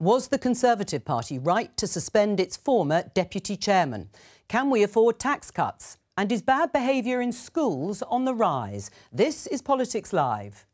Was the Conservative Party right to suspend its former deputy chairman? Can we afford tax cuts? And is bad behaviour in schools on the rise? This is Politics Live.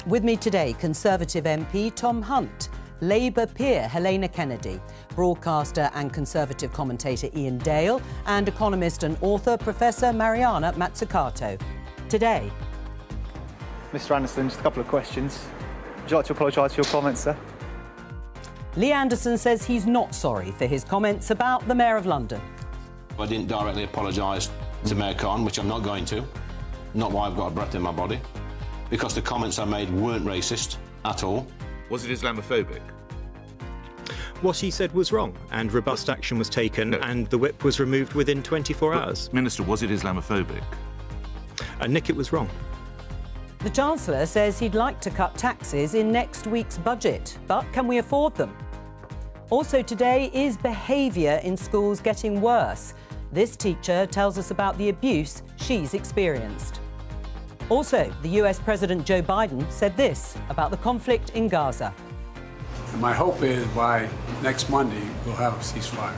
With me today, Conservative MP Tom Hunt, Labour peer Helena Kennedy, broadcaster and Conservative commentator Ian Dale, and economist and author Professor Mariana Mazzucato. Today... Mr Anderson, just a couple of questions. Would you like to apologise for your comments, sir? Lee Anderson says he's not sorry for his comments about the Mayor of London. I didn't directly apologise to Mayor Khan, which I'm not going to. Not why I've got a breath in my body. Because the comments I made weren't racist at all. Was it Islamophobic? What he said was wrong, and robust action was taken, and the whip was removed within 24 hours. Minister, was it Islamophobic? Nick, it was wrong. The Chancellor says he'd like to cut taxes in next week's budget, but can we afford them? Also today, is behaviour in schools getting worse? This teacher tells us about the abuse she's experienced. Also, the US President Joe Biden said this about the conflict in Gaza. And my hope is by next Monday we'll have a ceasefire.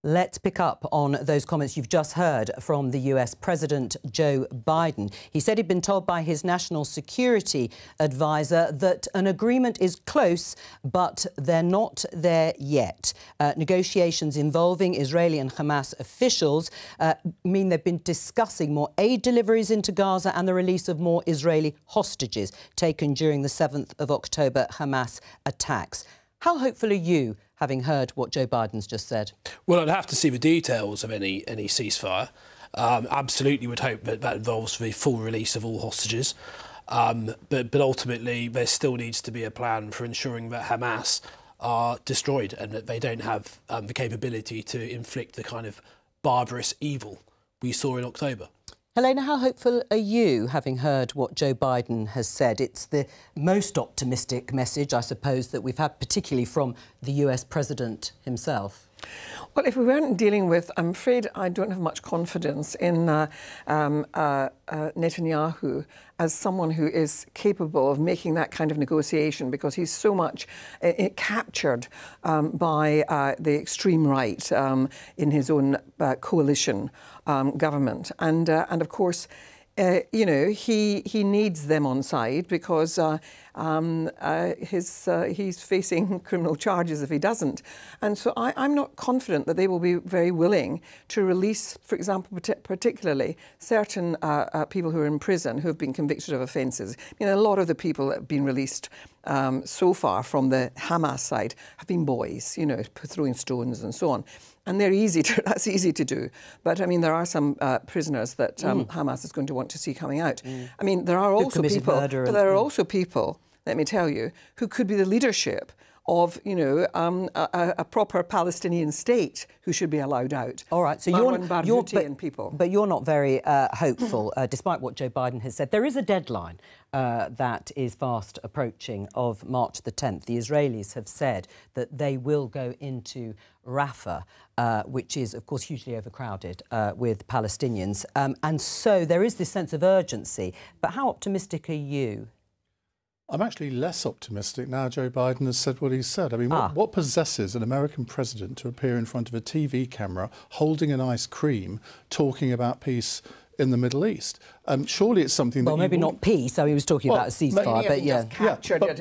Let's pick up on those comments you've just heard from the US President Joe Biden. He said he'd been told by his national security advisor that an agreement is close, but they're not there yet. Negotiations involving Israeli and Hamas officials mean they've been discussing more aid deliveries into Gaza and the release of more Israeli hostages taken during the 7th of October Hamas attacks. How hopeful are you, having heard what Joe Biden's just said? Well, I'd have to see the details of any ceasefire. Absolutely would hope that that involves the full release of all hostages. But ultimately, there still needs to be a plan for ensuring that Hamas are destroyed and that they don't have the capability to inflict the kind of barbarous evil we saw in October. Helena, how hopeful are you, having heard what Joe Biden has said? It's the most optimistic message, I suppose, that we've had, particularly from the US President himself. Well, if we weren't dealing with, I'm afraid I don't have much confidence in Netanyahu as someone who is capable of making that kind of negotiation, because he's so much captured by the extreme right in his own coalition government. And of course, you know, he needs them on side because he's facing criminal charges if he doesn't. And so I'm not confident that they will be very willing to release, for example, particularly certain people who are in prison who have been convicted of offences. You know, a lot of the people that have been released so far from the Hamas side have been boys, you know, throwing stones and so on. And they're that's easy to do. But, I mean, there are some prisoners that Hamas is going to want to see coming out. I mean, there are also people, but there are also people, let me tell you, who could be the leadership of, you know, a proper Palestinian state who should be allowed out. All right, so but you're not very hopeful, despite what Joe Biden has said. There is a deadline that is fast approaching of March the 10th. The Israelis have said that they will go into Rafah, which is, of course, hugely overcrowded with Palestinians. And so there is this sense of urgency. But how optimistic are you? I'm actually less optimistic now Joe Biden has said what he's said. I mean, what possesses an American president to appear in front of a TV camera holding an ice cream talking about peace in the Middle East? Surely it's something that... Well, maybe not peace. I mean, he was talking about a ceasefire, but yeah. Just captured at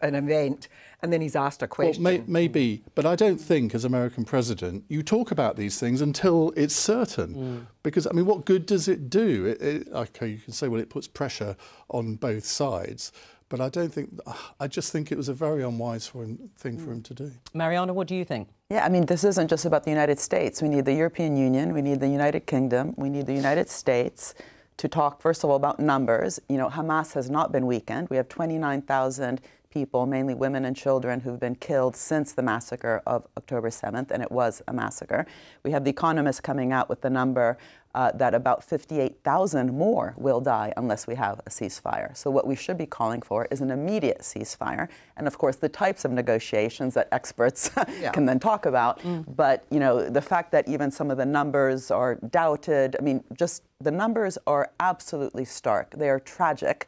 an event and then he's asked a question. Well, maybe, but I don't think as American president you talk about these things until it's certain. Because, I mean, what good does it do? OK, you can say, well, it puts pressure on both sides. But I don't think... I just think it was a very unwise thing for him to do. Mariana, what do you think? Yeah, I mean, this isn't just about the United States. We need the European Union, we need the United Kingdom, we need the United States to talk, first of all, about numbers. You know, Hamas has not been weakened. We have 29,000 people, mainly women and children, who've been killed since the massacre of October 7th, and it was a massacre. We have The Economist coming out with the number that about 58,000 more will die unless we have a ceasefire. So what we should be calling for is an immediate ceasefire, and of course the types of negotiations that experts can then talk about. But you know, the fact that even some of the numbers are doubted, I mean, just the numbers are absolutely stark. They are tragic,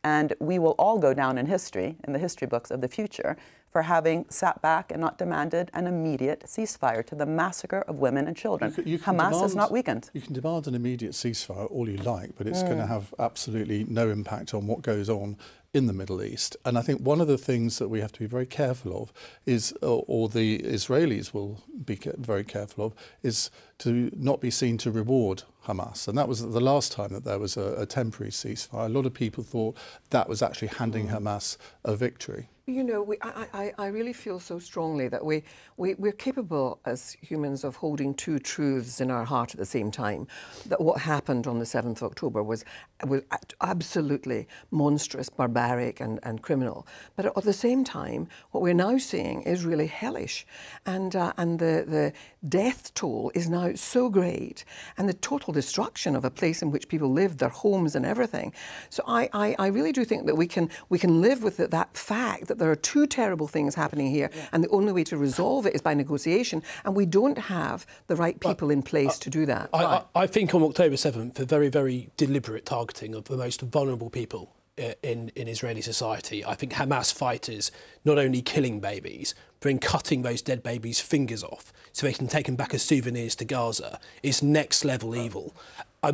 and we will all go down in history, in the history books of the future, for having sat back and not demanded an immediate ceasefire to the massacre of women and children. Hamas is not weakened. You can demand an immediate ceasefire all you like, but it's going to have absolutely no impact on what goes on in the Middle East. And I think one of the things that we have to be very careful of is, or the Israelis will be very careful of, is to not be seen to reward Hamas. And that was the last time that there was a temporary ceasefire. A lot of people thought that was actually handing Hamas a victory. You know, I really feel so strongly that we're capable as humans of holding two truths in our heart at the same time. That what happened on the 7th of October was absolutely monstrous, barbaric and criminal. But at the same time, what we're now seeing is really hellish. And the death toll is now so great, and the total destruction of a place in which people lived, their homes and everything. So I really do think that we can live with that fact that there are two terrible things happening here, and the only way to resolve it is by negotiation, and we don't have the right people in place to do that. I think on October 7th, the very, very deliberate targeting of the most vulnerable people in Israeli society. I think Hamas fighters not only killing babies, but in cutting those dead babies' fingers off so they can take them back as souvenirs to Gaza is next level evil.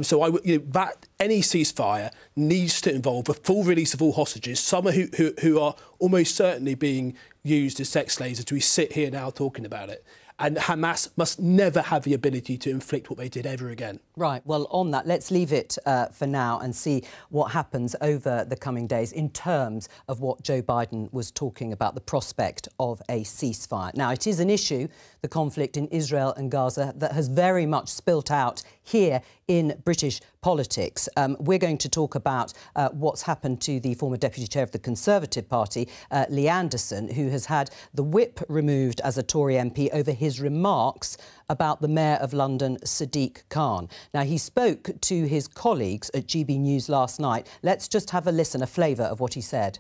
So that any ceasefire needs to involve a full release of all hostages, some who are almost certainly being used as sex slaves as we sit here now talking about it. And Hamas must never have the ability to inflict what they did ever again. Right. Well, on that, let's leave it for now and see what happens over the coming days in terms of what Joe Biden was talking about, the prospect of a ceasefire. Now, it is an issue, the conflict in Israel and Gaza, that has very much spilt out here in British politics. We're going to talk about what's happened to the former Deputy Chair of the Conservative Party, Lee Anderson, who has had the whip removed as a Tory MP over his remarks about the Mayor of London, Sadiq Khan. Now, he spoke to his colleagues at GB News last night. Let's just have a listen, a flavour of what he said.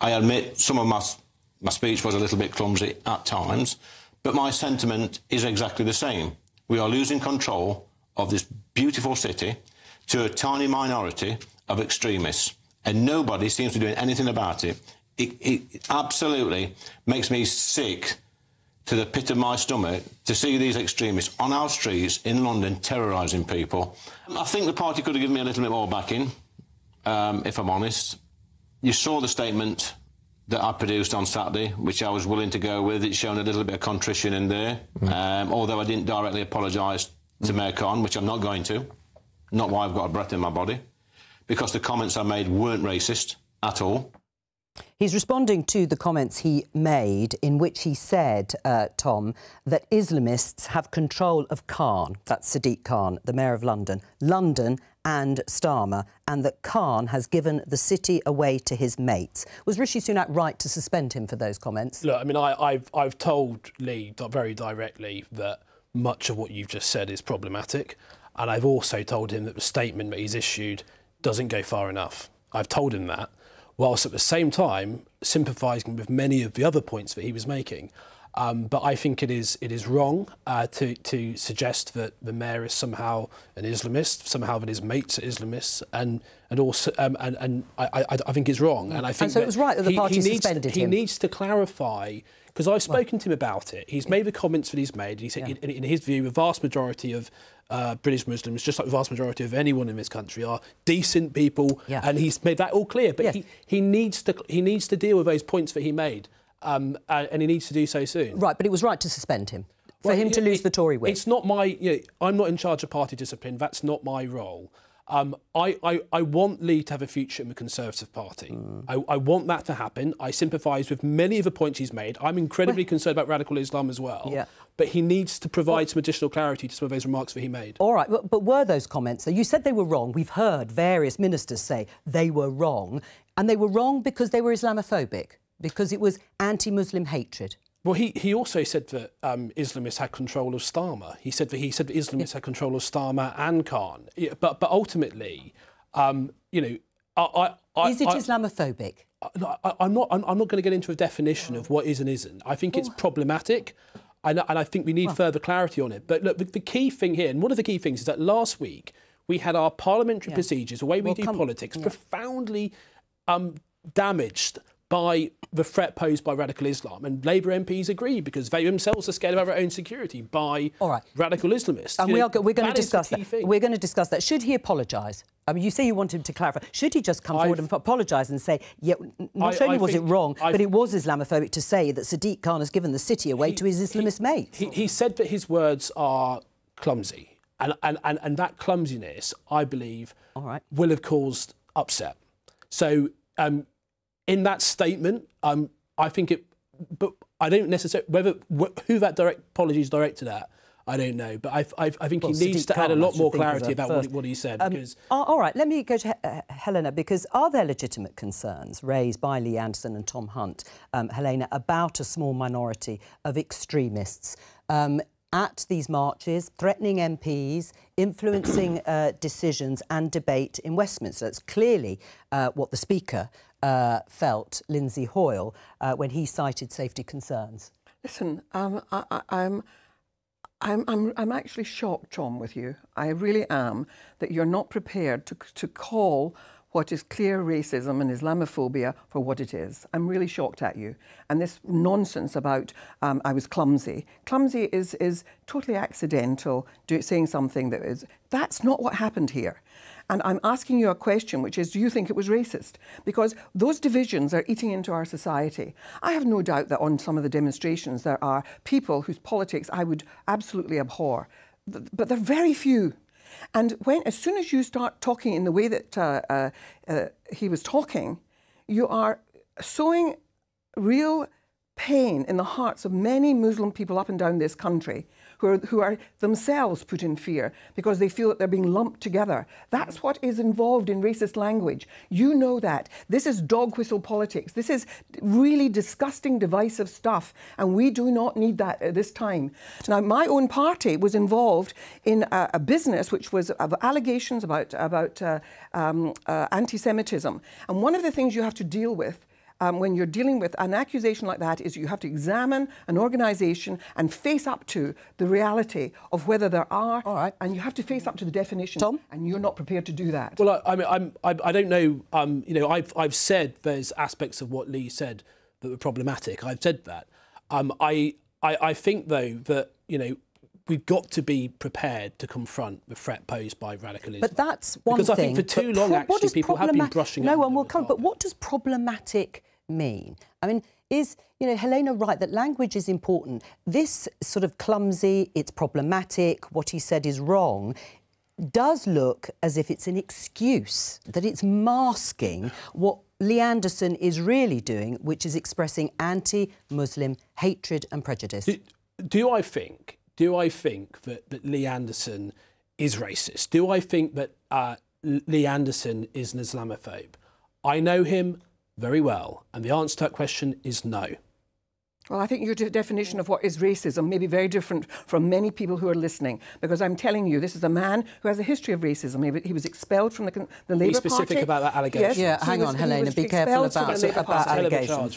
I admit some of my speech was a little bit clumsy at times, but my sentiment is exactly the same. We are losing control of this beautiful city to a tiny minority of extremists, and nobody seems to be doing anything about it. It absolutely makes me sick to the pit of my stomach to see these extremists on our streets in London terrorising people. I think the party could have given me a little bit more backing, if I'm honest. You saw the statement that I produced on Saturday, which I was willing to go with. It's shown a little bit of contrition in there, although I didn't directly apologise to Mayor Khan, which I'm not going to, not while I've got a breath in my body, because the comments I made weren't racist at all. He's responding to the comments he made in which he said, Tom, that Islamists have control of Khan, that's Sadiq Khan, the Mayor of London, and Starmer, and that Khan has given the city away to his mates. Was Rishi Sunak right to suspend him for those comments? Look, I mean, I've told Lee very directly that much of what you've just said is problematic, and I've also told him that the statement that he's issued doesn't go far enough. I've told him that, whilst at the same time sympathising with many of the other points that he was making. But I think it is wrong to suggest that the mayor is somehow an Islamist, somehow that his mates are Islamists, and also I think it's wrong. And I think so it was right that the party suspended him. He needs to clarify, because I've spoken to him about it. He's made the comments that he's made. He said, in his view, the vast majority of British Muslims, just like the vast majority of anyone in this country, are decent people, and he's made that all clear. But he needs to deal with those points that he made, and he needs to do so soon. Right, but it was right to suspend him, for him to lose the Tory whip. It's not my... I'm not in charge of party discipline. That's not my role. I want Lee to have a future in the Conservative Party. I want that to happen. I sympathise with many of the points he's made. I'm incredibly concerned about radical Islam as well. Yeah. But he needs to provide some additional clarity to some of those remarks that he made. All right, but were those comments... You said they were wrong. We've heard various ministers say they were wrong. And they were wrong because they were Islamophobic, because it was anti-Muslim hatred. Well, he also said that Islamists had control of Starmer. He said that Islamists had control of Starmer and Khan. But ultimately, you know, is it Islamophobic? I'm not going to get into a definition of what is and isn't. I think it's problematic, and I think we need further clarity on it. But look, the key thing here, and one of the key things, is that last week we had our parliamentary procedures, the way we do politics, profoundly damaged by the threat posed by radical Islam. And Labour MPs agree, because they themselves are scared of their own security by radical Islamists. And we're going to discuss that. We're going to discuss that. Should he apologise? I mean, you say you want him to clarify. Should he just come forward and apologise and say, yeah, not only was it wrong, but it was Islamophobic to say that Sadiq Khan has given the city away to his Islamist mates? He said that his words are clumsy. And that clumsiness, I believe, will have caused upset. So in that statement, I think it... But I don't necessarily... Who that apology is directed at, I don't know. But I think he needs to add a lot more clarity about what he said. Because all right, let me go to Helena, because are there legitimate concerns raised by Lee Anderson and Tom Hunt, Helena, about a small minority of extremists at these marches, threatening MPs, influencing decisions and debate in Westminster? That's clearly what the Speaker felt, Lindsay Hoyle, when he cited safety concerns. Listen, I'm actually shocked, Tom, with you. I really am, that you're not prepared to call what is clear racism and Islamophobia for what it is. I'm really shocked at you. And this nonsense about I was clumsy. Clumsy is totally accidental, saying something that is... That's not what happened here. And I'm asking you a question, which is, do you think it was racist? Because those divisions are eating into our society. I have no doubt that on some of the demonstrations there are people whose politics I would absolutely abhor. But they're very few. And as soon as you start talking in the way that he was talking, you are sowing real pain in the hearts of many Muslim people up and down this country who are themselves put in fear because they feel that they're being lumped together. That's what is involved in racist language. You know that. This is dog whistle politics. This is really disgusting, divisive stuff, and we do not need that at this time. Now, my own party was involved in a business which was of allegations about anti-Semitism. And one of the things you have to deal with when you're dealing with an accusation like that is you have to examine an organisation and face up to the reality of whether there are, and you have to face up to the definition. Tom? And you're not prepared to do that. Well, I mean, I don't know. You know, I've said there's aspects of what Lee said that were problematic. I've said that. I think though that we've got to be prepared to confront the threat posed by radicalism. But that's one thing. Because I think for too long, actually, people have been brushing No one will come. But what does problematic mean? I mean, is Helena right that language is important? This sort of clumsy, it's problematic, what he said is wrong, does look as if it's an excuse, that it's masking what Lee Anderson is really doing, which is expressing anti-Muslim hatred and prejudice. Do I think that Lee Anderson is racist? Do I think that Lee Anderson is an Islamophobe? I know him very well, and the answer to that question is no. Well, I think your definition of what is racism may be very different from many people who are listening, because I'm telling you, this is a man who has a history of racism. He was expelled from the Labour Party. Be specific about that allegation. Yes, yeah, hang on, Helena, be careful about allegations.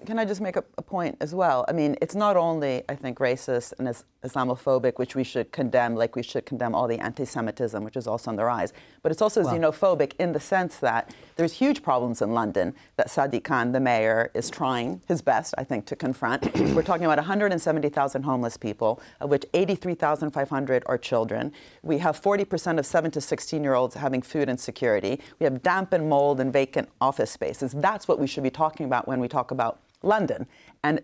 Can I just make a point as well? I mean, it's not only, I think, racist and Islamophobic, which we should condemn, like we should condemn all the anti-Semitism, which is also on the rise, but it's also xenophobic in the sense that there's huge problems in London that Sadiq Khan, the mayor, is trying his best, I think, to confront. We're talking about 170,000 homeless people, of which 83,500 are children. We have 40% of 7 to 16-year-olds having food insecurity. We have damp and mold and vacant office spaces. That's what we should be talking about when we talk about London. And,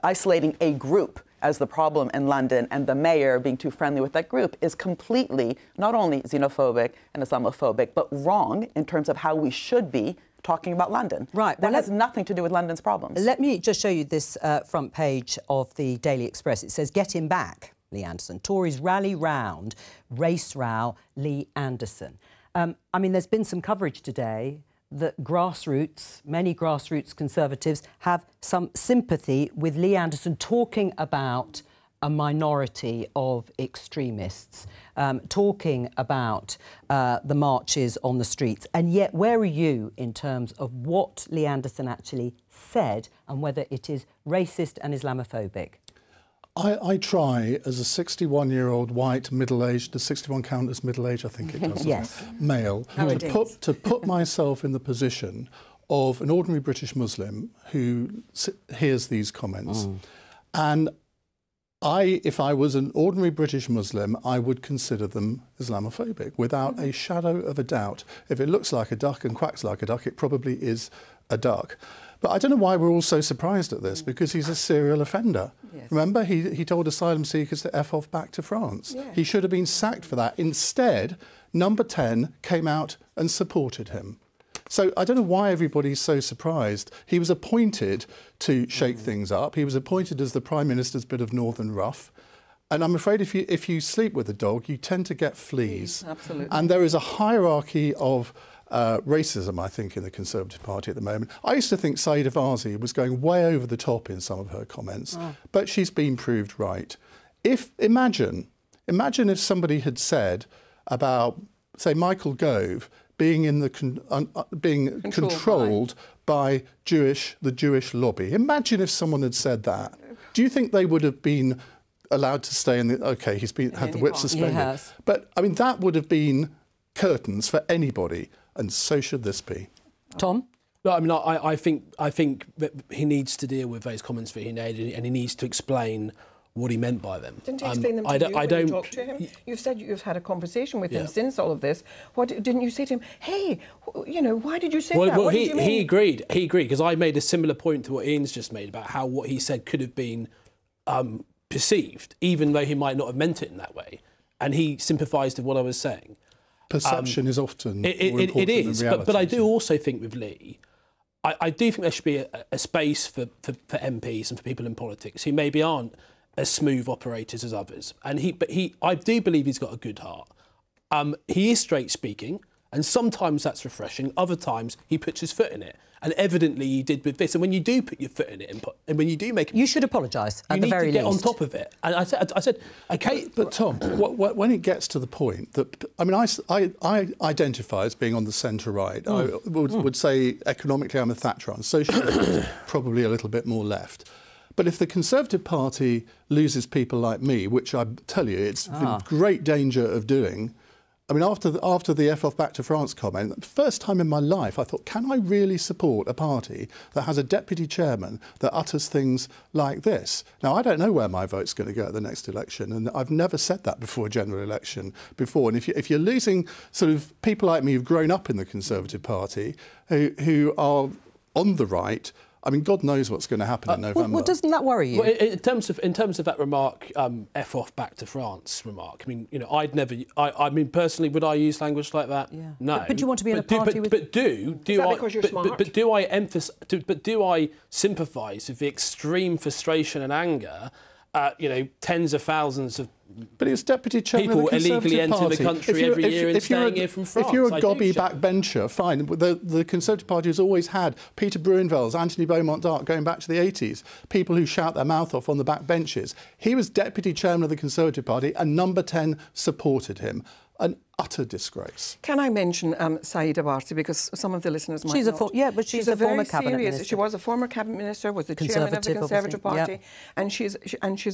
isolating a group as the problem in London and the mayor being too friendly with that group is completely not only xenophobic and Islamophobic, but wrong in terms of how we should be talking about London. Right. That has nothing to do with London's problems. Let me just show you this front page of the Daily Express. It says, "Get him back, Lee Anderson. Tories rally round, race row, Lee Anderson." I mean, there's been some coverage today that many grassroots Conservatives have some sympathy with Lee Anderson talking about a minority of extremists, talking about the marches on the streets. And yet, where are you in terms of what Lee Anderson actually said and whether it is racist and Islamophobic? I try, as a 61-year-old white, middle-aged, does 61 count as middle-aged? I think it does. Yes. Male, to put myself in the position of an ordinary British Muslim who hears these comments. And if I was an ordinary British Muslim, I would consider them Islamophobic, without a shadow of a doubt. If it looks like a duck and quacks like a duck, it probably is a duck. But I don't know why we're all so surprised at this, because he's a serial offender. Yes. Remember, he told asylum seekers to F off back to France. Yes. He should have been sacked for that. Instead, Number 10 came out and supported him. So I don't know why everybody's so surprised. He was appointed to shake things up. He was appointed as the Prime Minister's bit of Northern Rough. And I'm afraid if you sleep with a dog, you tend to get fleas. Absolutely. And there is a hierarchy of racism, I think, in the Conservative Party at the moment. I used to think Sayeeda Warsi was going way over the top in some of her comments, but she's been proved right. Imagine if somebody had said about, say, Michael Gove being controlled by the Jewish lobby. Imagine if someone had said that. Do you think they would have been allowed to stay in the... OK, had the whip suspended. Yes. But, I mean, that would have been curtains for anybody, and so should this be. Tom? No, I mean, I think that he needs to deal with those comments that he made, and he needs to explain what he meant by them. Didn't he explain them to you when you talked to him? You've said you've had a conversation with him since all of this. Didn't you say to him, hey, why did you say that? Well, he agreed. He agreed, because I made a similar point to what Ian's just made about how what he said could have been perceived, even though he might not have meant it in that way. And he sympathised with what I was saying. Perception is often more important it is, than reality. but I do also think with Lee, I do think there should be a space for MPs and for people in politics who maybe aren't as smooth operators as others. And I do believe he's got a good heart. He is straight speaking, and sometimes that's refreshing. Other times he puts his foot in it, and evidently he did with this. And when you do put your foot in it, and when you do make, you should apologise at the very least. You need to get on top of it. And I said, okay. But Tom, when it gets to the point that, I mean, I identify as being on the centre right. I would say economically I'm a Thatcherite, socially probably a little bit more left. But if the Conservative Party loses people like me, which I tell you, it's in great danger of doing. I mean, after the F off back to France comment, first time in my life, I thought, can I really support a party that has a deputy chairman that utters things like this? Now, I don't know where my vote's going to go at the next election, and I've never said that before a general election before. And if you're losing sort of people like me who've grown up in the Conservative Party, who are on the right, I mean, God knows what's going to happen in November. Well, doesn't that worry you? Well, in terms of that remark, F off back to France remark. I mean, I'd never. I mean, personally, would I use language like that? Yeah. No. But do you want to be in a party with? But do I? Because you're smart? But do I emphasize? But do I sympathise with the extreme frustration and anger? Tens of thousands of. But it's deputy chairman people of the illegally enter Party. the country every year and staying here from France. If you're a gobby backbencher, fine. The Conservative Party has always had Peter Bruinvels, Anthony Beaumont-Dark, going back to the 80s, people who shout their mouth off on the back benches. He was deputy chairman of the Conservative Party, and Number 10 supported him. Utter disgrace. Can I mention Sayeeda Warsi, because some of the listeners might not. But she's a former cabinet minister. She was a former cabinet minister, was the chairman of the Conservative Party, and she's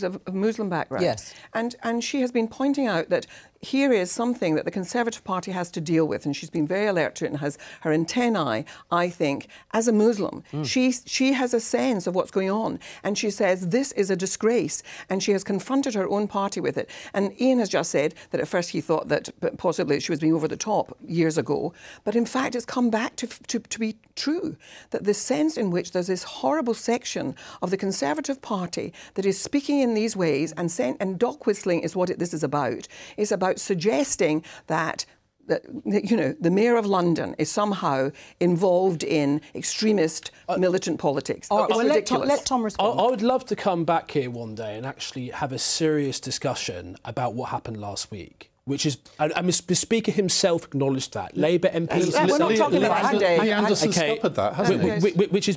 of Muslim background. Yes. And she has been pointing out that here is something that the Conservative Party has to deal with, and she's been very alert to it and has her antennae, I think, as a Muslim. She has a sense of what's going on, and she says this is a disgrace, and she has confronted her own party with it. And Ian has just said that at first he thought that possibly she was being over the top years ago, but in fact it's come back to be true, that the sense in which there's this horrible section of the Conservative Party that is speaking in these ways and dog whistling is what this is about. It's about suggesting that the Mayor of London is somehow involved in extremist militant politics. It's ridiculous. Let Tom respond. I would love to come back here one day and actually have a serious discussion about what happened last week, which is, and the Speaker himself acknowledged that. Labour MPs... We're not talking about that day. Lee Anderson scuppered that, hasn't he? Which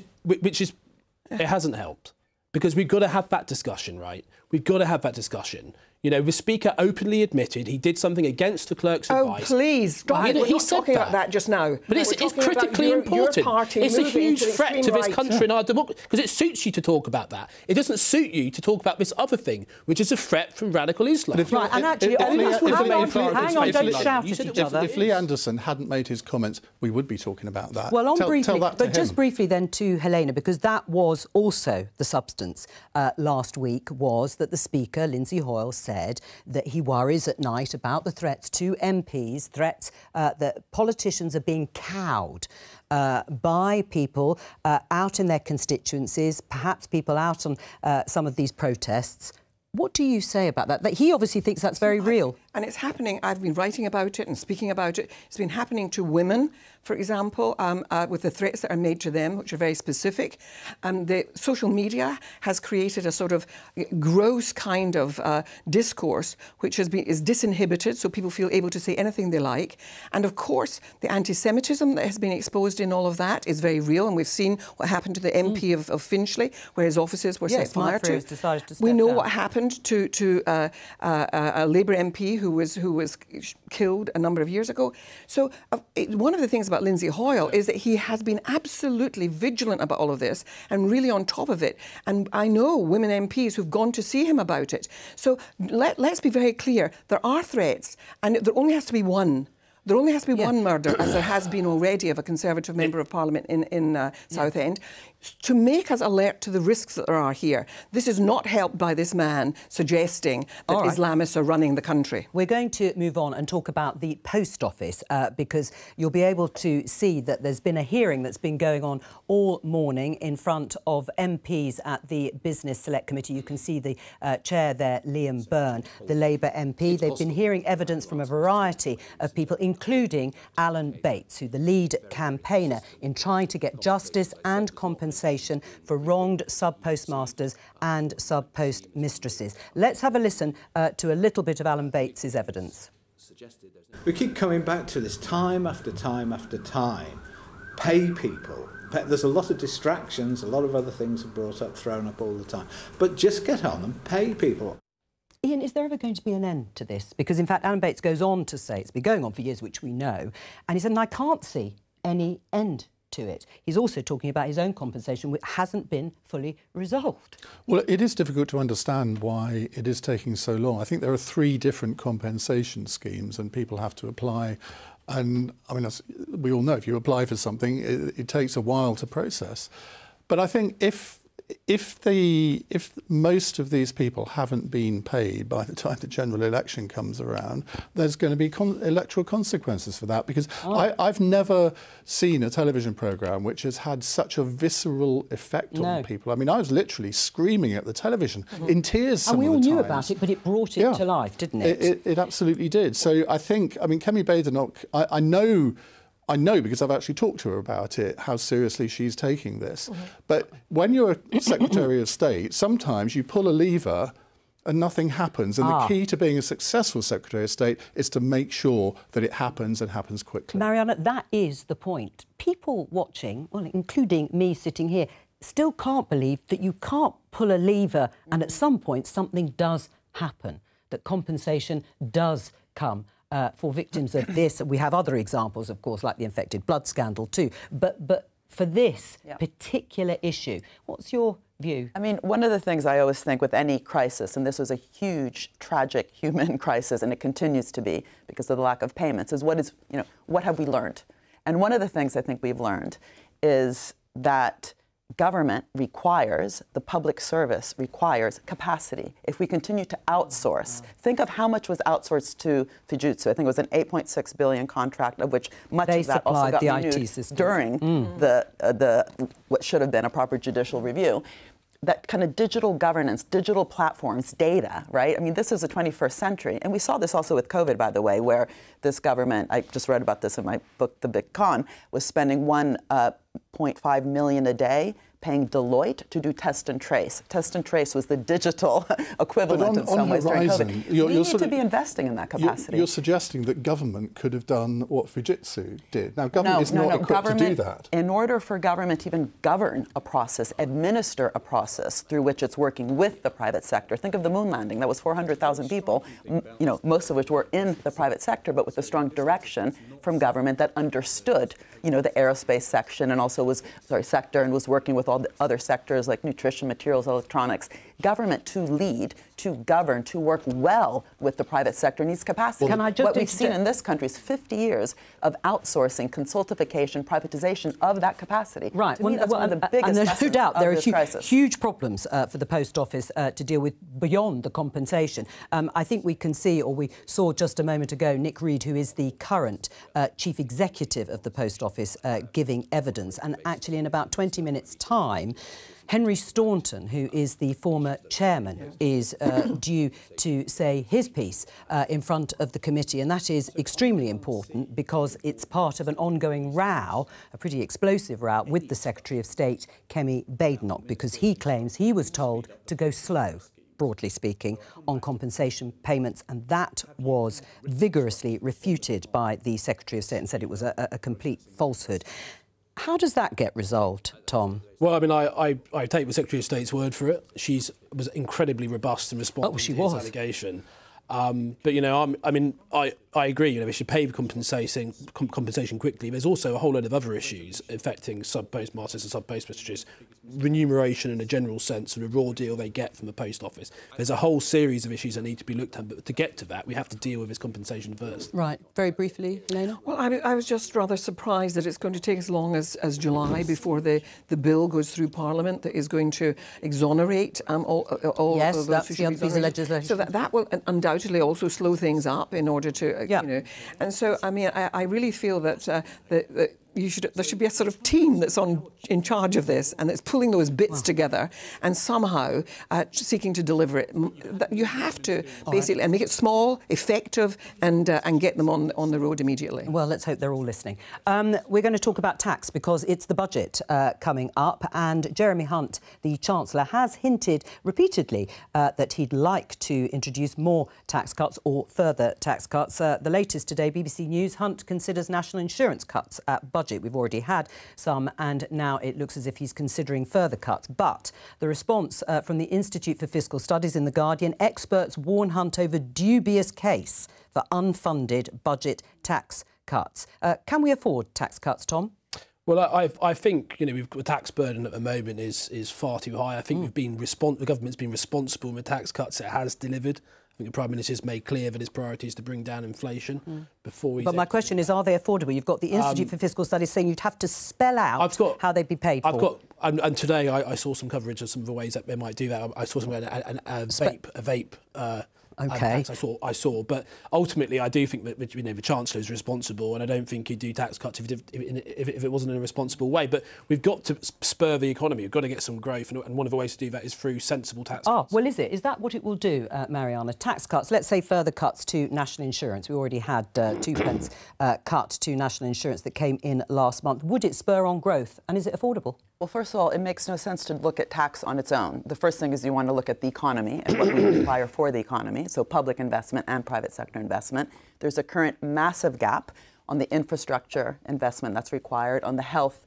is, it hasn't helped. Because we've got to have that discussion, right? We've got to have that discussion. You know, the Speaker openly admitted he did something against the clerk's advice. Oh, please, stop it. We're not talking about that just now. But it's critically important. It's a huge threat to this country and our democracy, because it suits you to talk about that. It doesn't suit you to talk about this other thing, which is a threat from radical Islam. Right, and actually, hang on, don't shout at each other. If Lee Anderson hadn't made his comments, we would be talking about that. Well, briefly, tell that to but just briefly then to Helena, because that was also the substance last week, was that the Speaker, Lindsay Hoyle, said that he worries at night about the threats to MPs, threats that politicians are being cowed by people out in their constituencies, perhaps people out on some of these protests. What do you say about that? That he obviously thinks that's very real. And it's happening. I've been writing about it and speaking about it. It's been happening to women, for example, with the threats that are made to them, which are very specific. The social media has created a sort of gross kind of discourse, which is disinhibited, so people feel able to say anything they like. And of course, the anti-Semitism that has been exposed in all of that is very real. And we've seen what happened to the MP of Finchley, where his offices were set fire to. We know what happened to a Labour MP who was killed a number of years ago. So one of the things about Lindsay Hoyle is that he has been absolutely vigilant about all of this and really on top of it. And I know women MPs who've gone to see him about it. So let's be very clear. There are threats, and there only has to be one. There only has to be one murder, as there has been already, of a Conservative Member of Parliament in Southend, to make us alert to the risks that there are here. This is not helped by this man suggesting that Islamists are running the country. We're going to move on and talk about the Post Office, because you'll be able to see that there's been a hearing that's been going on all morning in front of MPs at the Business Select Committee. You can see the chair there, Liam Byrne, the Labour MP. They've been hearing evidence from a variety of people, including Alan Bates, who's the lead campaigner in trying to get justice and compensation for wronged sub-postmasters and sub-post mistresses. Let's have a listen to a little bit of Alan Bates's evidence. We keep coming back to this time after time after time. Pay people. There's a lot of distractions, a lot of other things are brought up, thrown up all the time. But just get on and pay people. Ian, is there ever going to be an end to this? Because, in fact, Alan Bates goes on to say, it's been going on for years, which we know, and he said, and I can't see any end to it. He's also talking about his own compensation, which hasn't been fully resolved. Well, it is difficult to understand why it is taking so long. I think there are 3 different compensation schemes and people have to apply. And, I mean, as we all know, if you apply for something, it takes a while to process. But I think if most of these people haven't been paid by the time the general election comes around, there's going to be electoral consequences for that, because I've never seen a television programme which has had such a visceral effect on people. I mean, I was literally screaming at the television in tears some of the times. And we all knew about it, but it brought it to life, didn't it? It absolutely did. So I think, I mean, Kemi Badenoch, I know because I've actually talked to her about it, how seriously she's taking this. But when you're a Secretary of State, sometimes you pull a lever and nothing happens. And the key to being a successful Secretary of State is to make sure that it happens and happens quickly. Mariana, that is the point. People watching, well, including me sitting here, still can't believe that you can't pull a lever and at some point something does happen, that compensation does come. For victims of this. We have other examples, of course, like the infected blood scandal too. But for this particular issue, what's your view? I mean, one of the things I always think with any crisis, and this was a huge, tragic human crisis, and it continues to be because of the lack of payments, is what have we learned? And one of the things I think we've learned is that government requires, the public service requires capacity. If we continue to outsource, think of how much was outsourced to Fujitsu. I think it was an $8.6 billion contract, of which much of that also got renewed during the what should have been a proper judicial review. That kind of digital governance, digital platforms, data, right? I mean, this is the 21st century. And we saw this also with COVID, by the way, where this government, I just read about this in my book, The Big Con, was spending $1.5 million a day paying Deloitte to do test and trace. Test and trace was the digital equivalent in some ways during COVID. We need to be investing in that capacity. You're suggesting that government could have done what Fujitsu did. Now, government is not equipped to do that. In order for government to even govern a process, administer a process through which it's working with the private sector. Think of the moon landing. That was 400,000 people, most of which were in the private sector, but with a strong direction from government that understood, the aerospace sector and was working with all the other sectors like nutrition, materials, electronics. Government to lead, to govern, to work well with the private sector needs capacity. What we've seen in this country is 50 years of outsourcing, consultification, privatization of that capacity. Right. To me, that's one of the biggest and there's no doubt there are huge problems for the Post Office to deal with beyond the compensation. I think we can see, or we saw just a moment ago, Nick Reed, who is the current Chief Executive of the Post Office, giving evidence. And actually, in about 20 minutes' time, Henry Staunton, who is the former chairman, is due to say his piece in front of the committee, and that is extremely important because it's part of an ongoing row, a pretty explosive row, with the Secretary of State, Kemi Badenoch, because he claims he was told to go slow, broadly speaking, on compensation payments, and that was vigorously refuted by the Secretary of State and said it was a complete falsehood. How does that get resolved, Tom? Well, I mean, I take the Secretary of State's word for it. She was incredibly robust in responding to this allegation. But, I agree. They should pay the compensation quickly. There's also a whole load of other issues affecting sub-postmasters and sub-postmistresses, remuneration in a general sense, and the raw deal they get from the Post Office. There's a whole series of issues that need to be looked at, but to get to that, we have to deal with this compensation first. Right. Very briefly, Helena? Well, I was just rather surprised that it's going to take as long as July before the bill goes through Parliament that is going to exonerate all yes, of those that's who the other piece of legislation. So that will undoubtedly also slow things up in order to, And so, I mean, I really feel that there should be a sort of team that's in charge of this and that's pulling those bits together and somehow seeking to deliver it. You have to basically and make it small, effective, and get them on the road immediately. Well, let's hope they're all listening. We're going to talk about tax because it's the budget coming up, and Jeremy Hunt, the Chancellor, has hinted repeatedly that he'd like to introduce more tax cuts or further tax cuts. The latest today, BBC News, Hunt considers national insurance cuts at budget. We've already had some, and now it looks as if he's considering further cuts. But the response from the Institute for Fiscal Studies in The Guardian, experts warn Hunt over dubious case for unfunded budget tax cuts. Can we afford tax cuts, Tom? Well, I think we've got the tax burden at the moment is far too high. I think the government's been responsible with tax cuts it has delivered. I think the Prime Minister's made clear that his priority is to bring down inflation before we. But my question is, are they affordable? You've got the Institute for Fiscal Studies saying you'd have to spell out how they'd be paid for. And today I saw some coverage of some of the ways that they might do that. I saw something about a vape. Okay. I saw, but ultimately I do think that the Chancellor is responsible, and I don't think he'd do tax cuts if it wasn't in a responsible way. But we've got to spur the economy. We've got to get some growth, and one of the ways to do that is through sensible tax cuts. Well, is it? Is that what it will do, Mariana? Tax cuts. Let's say further cuts to national insurance. We already had 2p cut to national insurance that came in last month. Would it spur on growth, and is it affordable? Well, first of all, it makes no sense to look at tax on its own. The first thing is you want to look at the economy and what we require for the economy, so public investment and private sector investment. There's a current massive gap on the infrastructure investment that's required, on the health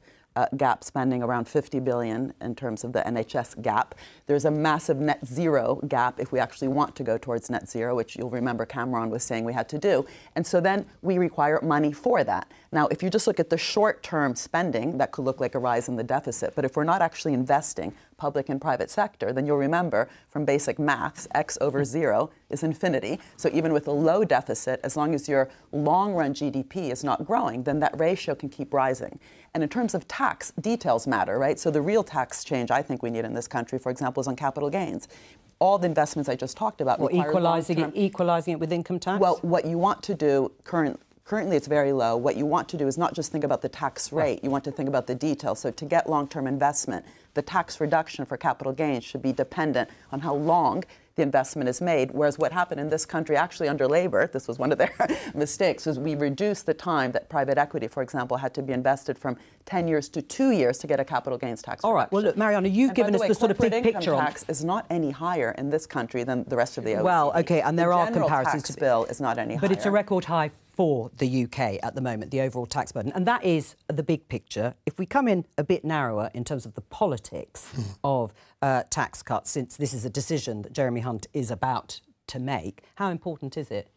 gap spending around $50 billion in terms of the NHS gap. There's a massive net zero gap if we actually want to go towards net zero, which you'll remember Cameron was saying we had to do. And so then we require money for that. Now, if you just look at the short-term spending, that could look like a rise in the deficit. But if we're not actually investing public and private sector, then you'll remember from basic maths, x over 0 is infinity. So even with a low deficit, as long as your long-run GDP is not growing, then that ratio can keep rising. And in terms of tax, details matter, right? So the real tax change I think we need in this country, for example, is on capital gains. All the investments I just talked about. Equalising it with income tax? Well, what you want to do currently it's very low. What you want to do is not just think about the tax rate, you want to think about the details. So to get long-term investment, the tax reduction for capital gains should be dependent on how long the investment is made. Whereas what happened in this country, actually under Labour, this was one of their mistakes, was we reduced the time that private equity, for example, had to be invested from 10 years to 2 years to get a capital gains tax. All right. Well, look, Mariana, you've given us the sort of big picture on. Tax is not any higher in this country than the rest of the OECD. Well, OK, and there are comparisons. The general tax bill is not any higher. But it's a record high for the UK at the moment, the overall tax burden. And that is the big picture. If we come in a bit narrower in terms of the politics of tax cuts, since this is a decision that Jeremy Hunt is about to make, how important is it?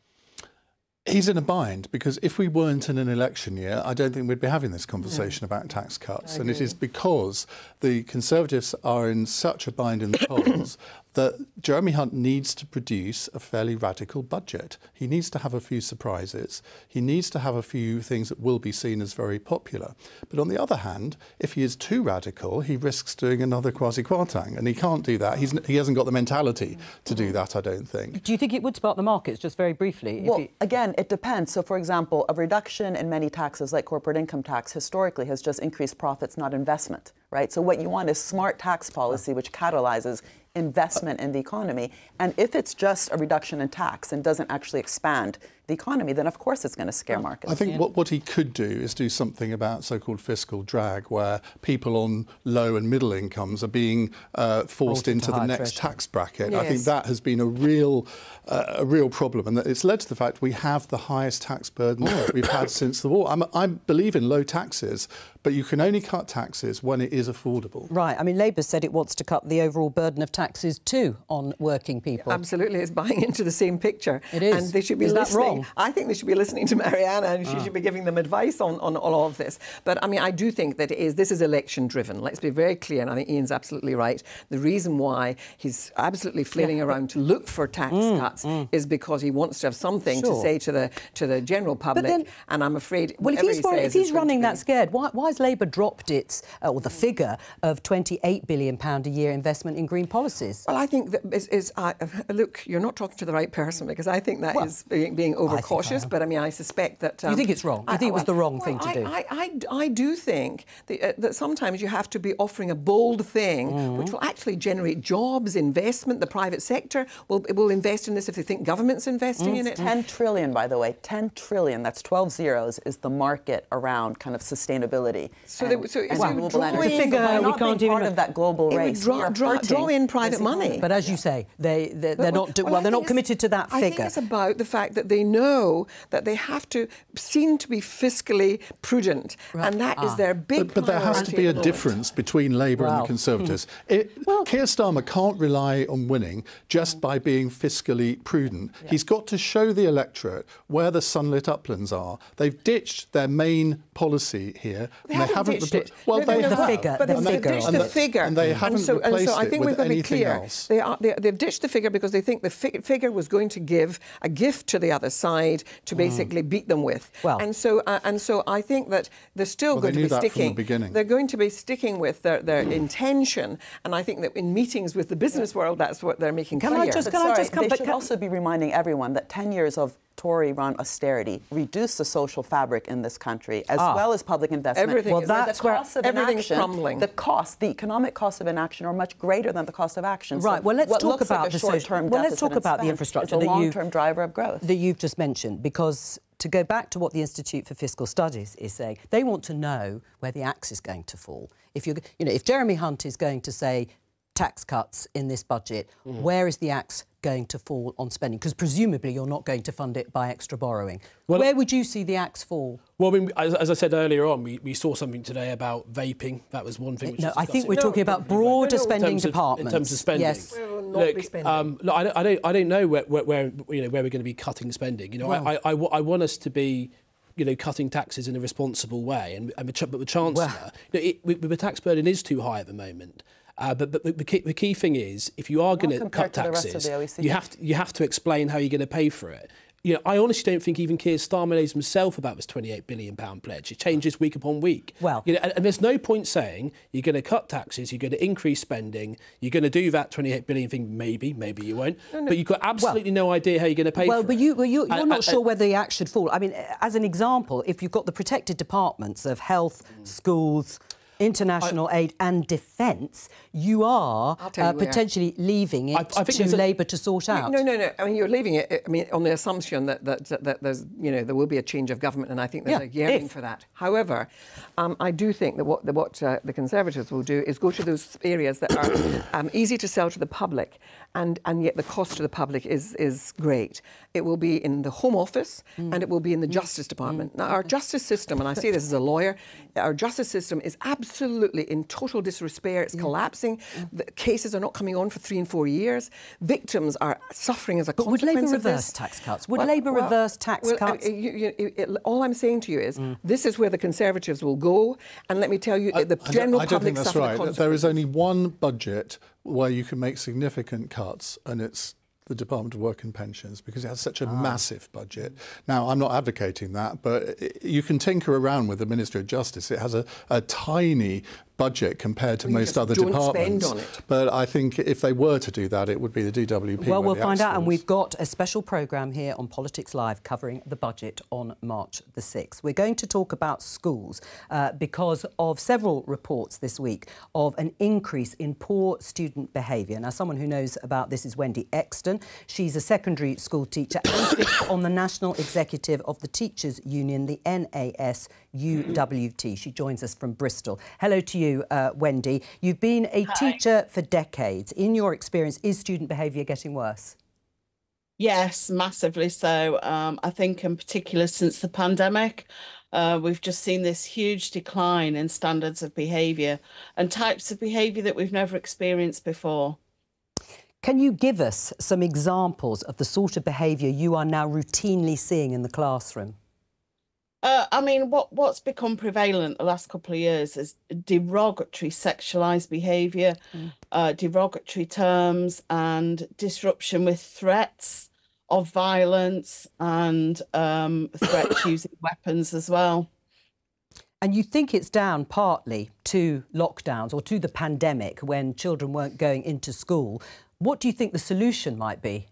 He's in a bind because if we weren't in an election year, I don't think we'd be having this conversation about tax cuts. And it is because the Conservatives are in such a bind in the polls that Jeremy Hunt needs to produce a fairly radical budget. He needs to have a few surprises. He needs to have a few things that will be seen as very popular. But on the other hand, if he is too radical, he risks doing another Kwasi Kwarteng, and he can't do that. He hasn't got the mentality to do that, I don't think. Do you think it would spark the markets, just very briefly? Well, again, it depends. So, for example, a reduction in many taxes, like corporate income tax, historically has just increased profits, not investment, right? So what you want is smart tax policy, which catalyzes investment in the economy. And if it's just a reduction in tax and doesn't actually expand the economy, then of course it's going to scare markets. I think what he could do is do something about so-called fiscal drag, where people on low and middle incomes are being forced into the next tax bracket. Yes. I think that has been a real problem, and that it's led to the fact we have the highest tax burden that we've had since the war. I believe in low taxes, but you can only cut taxes when it is affordable. Right. I mean, Labour said it wants to cut the overall burden of taxes too on working people. Absolutely. It's buying into the same picture. It is. And they should be listening. That wrong? I think they should be listening to Mariana, and she should be giving them advice on all of this. But I mean, I do think that this is election driven. Let's be very clear, and I think Ian's absolutely right. The reason why he's absolutely flailing around to look for tax cuts is because he wants to have something to say to the general public. Then, and I'm afraid, well, if he's running that scared, why has Labour dropped its or the figure of £28 billion a year investment in green policies? Well, I think that look, you're not talking to the right person, because I think that is being overcautious. But I mean, I suspect that you think it's wrong. You think it was the wrong thing to do. I do think that sometimes you have to be offering a bold thing which will actually generate jobs, investment. The private sector will invest in this if they think government's investing in it. 10 trillion, by the way, 10 trillion. That's 12 zeros. Is the market around kind of sustainability? So global energy. It's a figure we can't do part of that global race. Draw in private money. But as you say, they're not committed to that figure. I think it's about the fact that they know that they have to seem to be fiscally prudent, and that is their big But there has to be a difference between Labour and the Conservatives. Keir Starmer can't rely on winning just by being fiscally prudent. Yeah. He's got to show the electorate where the sunlit uplands are. They've ditched their main policy here. They haven't ditched it. Well, they have. The figure. And they haven't replaced I think it we've with got to be anything clear. else. They've ditched the figure because they think the figure was going to give a gift to the other side to basically beat them with. Well. And so I think that they're still going to be sticking. They're going to be sticking with their intention, and I think that in meetings with the business world, that's what they're making clear. They should also be reminding everyone that 10 years of Tory-run austerity reduced the social fabric in this country, as well as public investment. Everything's crumbling. The economic costs of inaction are much greater than the cost of action. Right. So well, let's talk about the short-term deficit. Let's talk about the infrastructure. It's a long-term driver of growth that you've just mentioned, because to go back to what the Institute for Fiscal Studies is saying, they want to know where the axe is going to fall. If Jeremy Hunt is going to say tax cuts in this budget, where is the axe going to fall on spending? Because presumably you're not going to fund it by extra borrowing. Well, where would you see the axe fall? Well, I mean, as I said earlier on, we saw something today about vaping. That was one thing. I think we're talking about broader spending departments. In terms of spending. Yes. I don't know where we're going to be cutting spending. I want us to be cutting taxes in a responsible way. But the Chancellor, the tax burden is too high at the moment. But the key thing is, if you are going to cut taxes, you have to explain how you're going to pay for it. I honestly don't think even Keir Starmer knows himself about this £28 billion pledge. It changes week upon week. Well, and there's no point saying you're going to cut taxes, you're going to increase spending, you're going to do that £28 billion thing. Maybe you won't. No. But you've got absolutely no idea how you're going to pay for it. You're not sure whether the axe should fall. I mean, as an example, if you've got the protected departments of health, schools, international aid and defence, you are potentially leaving it to Labour to sort out. No. I mean, you're leaving it. I mean, on the assumption that there's, there will be a change of government, and I think there's a yearning for that. However, I do think that what the Conservatives will do is go to those areas that are easy to sell to the public, and yet the cost to the public is great. It will be in the Home Office and it will be in the Justice Department. Now, our justice system, and I say this as a lawyer, our justice system is absolutely in total disrepair. It's collapsing. The cases are not coming on for 3 and 4 years. Victims are suffering as a consequence would Labour of reverse this. tax cuts? Would Labour reverse tax cuts? All I'm saying to you is this is where the Conservatives will go, and let me tell you, the general public I don't think that's suffer the right. consequences. There is only one budget where you can make significant cuts, and it's the Department of Work and Pensions, because it has such a massive budget. Now, I'm not advocating that, but you can tinker around with the Ministry of Justice. It has a tiny budget compared to most other departments. Spend on it. But I think if they were to do that, it would be the DWP. Well, we'll find out, and we've got a special programme here on Politics Live covering the budget on March the 6th. We're going to talk about schools because of several reports this week of an increase in poor student behaviour. Now, someone who knows about this is Wendy Exton. She's a secondary school teacher and sits on the National Executive of the Teachers' Union, the NASUWT. She joins us from Bristol. Hello to you, Wendy. You've been a teacher for decades. In your experience, is student behaviour getting worse? Yes, massively so. I think in particular since the pandemic, we've just seen this huge decline in standards of behaviour and types of behaviour that we've never experienced before. Can you give us some examples of the sort of behaviour you are now routinely seeing in the classroom? I mean, what's become prevalent the last couple of years is derogatory sexualised behaviour, derogatory terms and disruption with threats of violence and threats using weapons as well. And you think it's down partly to lockdowns or to the pandemic when children weren't going into school. What do you think the solution might be?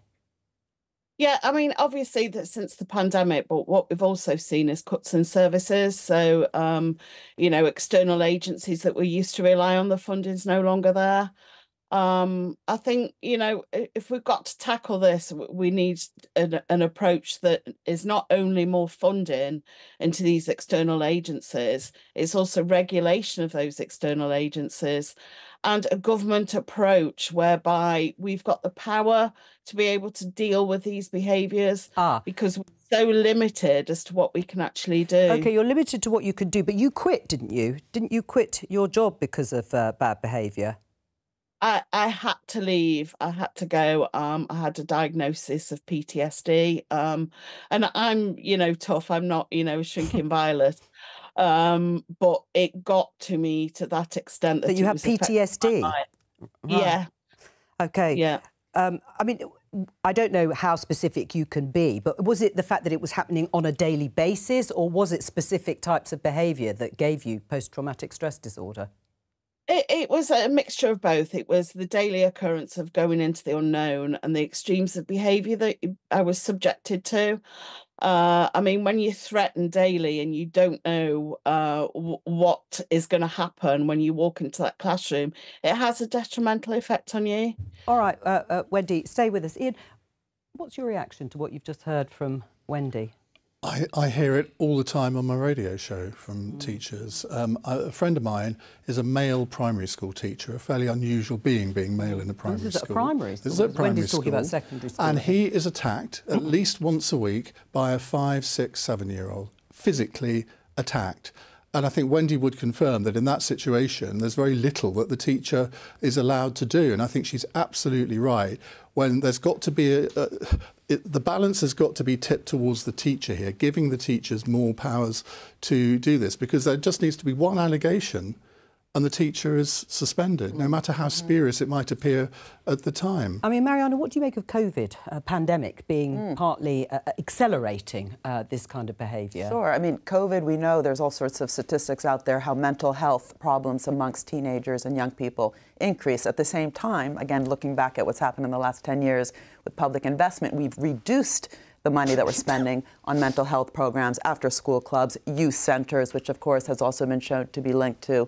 Yeah, I mean, obviously that since the pandemic, but what we've also seen is cuts in services. So, external agencies that we used to rely on, the funding's no longer there. I think, if we've got to tackle this, we need an approach that is not only more funding into these external agencies, it's also regulation of those external agencies and a government approach whereby we've got the power to be able to deal with these behaviours because we're so limited as to what we can actually do. OK, you're limited to what you could do, but you quit, didn't you? Didn't you quit your job because of bad behaviour? I had to leave. I had to go. I had a diagnosis of PTSD. And I'm, tough. I'm not, a shrinking violet. But it got to me to that extent that you have PTSD. Right. Yeah. OK. Yeah. I mean, I don't know how specific you can be, but was it the fact that it was happening on a daily basis, or was it specific types of behaviour that gave you post-traumatic stress disorder? It was a mixture of both. It was the daily occurrence of going into the unknown and the extremes of behaviour that I was subjected to. I mean, when you threaten daily and you don't know what is going to happen when you walk into that classroom, it has a detrimental effect on you. All right, Wendy, stay with us. Ian, what's your reaction to what you've just heard from Wendy? I hear it all the time on my radio show from teachers. A friend of mine is a male primary school teacher, a fairly unusual being male in a primary school. This is at a primary school. This is at primary Wendy's school. talking about secondary school. And he is attacked at least once a week by a 5-, 6-, 7-year-old, physically attacked. And I think Wendy would confirm that in that situation, there's very little that the teacher is allowed to do. And I think she's absolutely right. When there's got to be the balance has got to be tipped towards the teacher here, giving the teachers more powers to do this, because there just needs to be one allegation and the teacher is suspended, no matter how spurious it might appear at the time. I mean, Mariana, what do you make of COVID, pandemic being partly accelerating this kind of behaviour? Sure. I mean, COVID, we know there's all sorts of statistics out there how mental health problems amongst teenagers and young people increase. At the same time, again, looking back at what's happened in the last 10 years with public investment, we've reduced the money that we're spending on mental health programs, after-school clubs, youth centres, which of course has also been shown to be linked to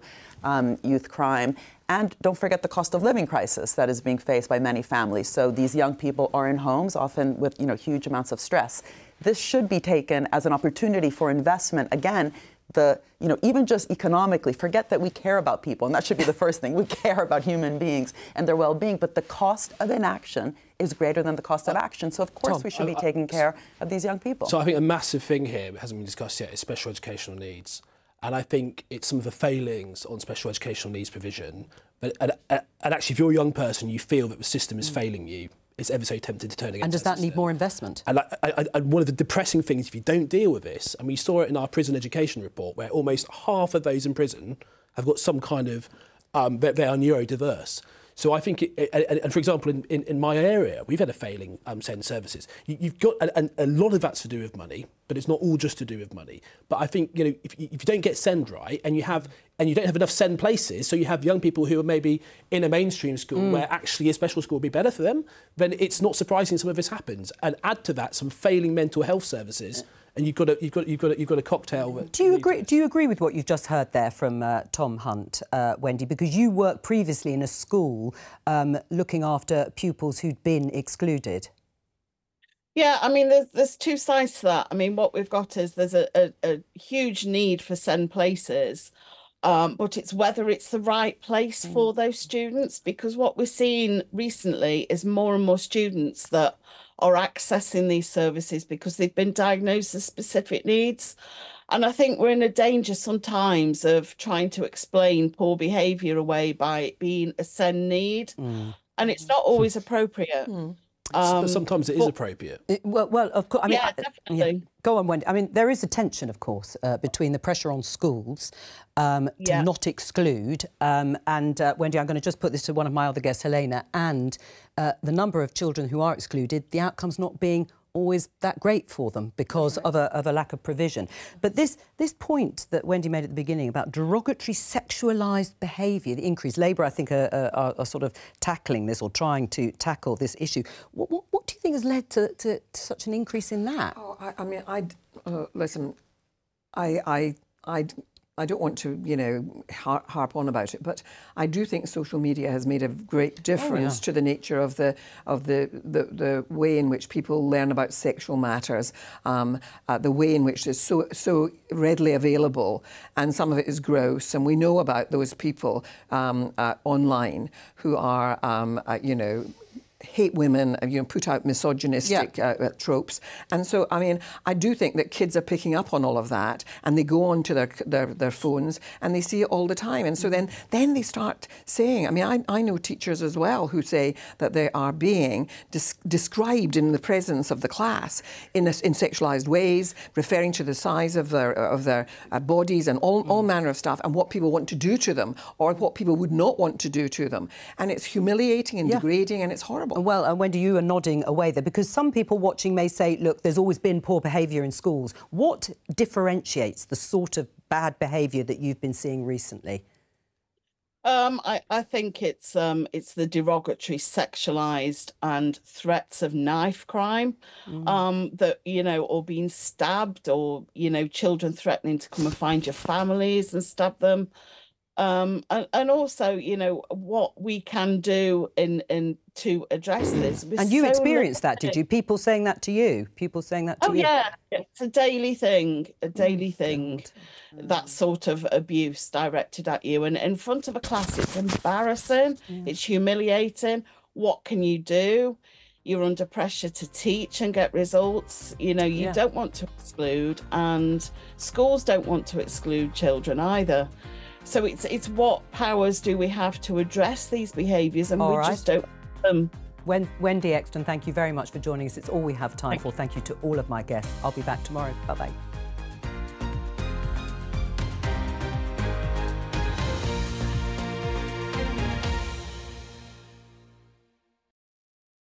youth crime. And don't forget the cost of living crisis that is being faced by many families. So these young people are in homes, often with huge amounts of stress. This should be taken as an opportunity for investment. Again, even just economically, forget that we care about people, and that should be the first thing. We care about human beings and their well-being, but the cost of inaction is greater than the cost of action. So of course Tom, we should be taking care of these young people. So I think a massive thing here that hasn't been discussed yet is special educational needs. And I think it's some of the failings on special educational needs provision. And actually, if you're a young person, you feel that the system is failing you, it's ever so tempted to turn against. And does that need more investment? And one of the depressing things, if you don't deal with this, and we saw it in our prison education report, where almost half of those in prison have got some kind of, they are neurodiverse. So I think, and for example, in my area, we've had a failing SEND services. You've got, and a lot of that's to do with money, but it's not all just to do with money. But I think, if you don't get SEND right, and you don't have enough SEND places, so you have young people who are maybe in a mainstream school where actually a special school would be better for them, then it's not surprising some of this happens. And add to that some failing mental health services. And you've got a cocktail. Do you agree with what you've just heard there from Tom Hunt, Wendy? Because you worked previously in a school looking after pupils who'd been excluded. Yeah, I mean, there's two sides to that. I mean, what we've got is there's a huge need for SEND places, but it's whether it's the right place for those students, because what we're seeing recently is more and more students that are accessing these services because they've been diagnosed with specific needs. And I think we're in a danger sometimes of trying to explain poor behaviour away by it being a SEND need. And it's not always appropriate. But sometimes it is appropriate. Well, of course. I mean, yeah, definitely. Yeah. Go on, Wendy. I mean, there is a tension, of course, between the pressure on schools to not exclude, and Wendy, I'm going to just put this to one of my other guests, Helena, and the number of children who are excluded, the outcomes not being always that great for them because of a lack of provision. But this point that Wendy made at the beginning about derogatory sexualised behaviour, the increase, Labour, I think, are sort of tackling this or trying to tackle this issue. What do you think has led to such an increase in that? Oh, I mean, listen, I don't want to, harp on about it, but I do think social media has made a great difference to the nature of the way in which people learn about sexual matters, the way in which it's so readily available, and some of it is gross. And we know about those people online who are, hate women, put out misogynistic tropes. And so, I mean, I do think that kids are picking up on all of that, and they go onto their phones and they see it all the time. And so then they start saying, I mean, I know teachers as well who say that they are being described in the presence of the class in sexualized ways, referring to the size of their bodies and all manner of stuff, and what people want to do to them or what people would not want to do to them. And it's humiliating and degrading, and it's horrible. Well, and Wendy, you are nodding away there, because some people watching may say, look, there's always been poor behaviour in schools. What differentiates the sort of bad behaviour that you've been seeing recently? I think it's the derogatory, sexualised and threats of knife crime, that, or being stabbed, or, children threatening to come and find your families and stab them. And also, what we can do in to address this. And you experienced that, did you? People saying that to you? People saying that to you? Oh, yeah. It's a daily thing, that sort of abuse directed at you. And in front of a class, it's embarrassing. It's humiliating. What can you do? You're under pressure to teach and get results. You don't want to exclude, and schools don't want to exclude children either. So it's what powers do we have to address these behaviours, and just don't have them. Wendy Exton, thank you very much for joining us. It's all we have time for. Thank you to all of my guests. I'll be back tomorrow. Bye-bye.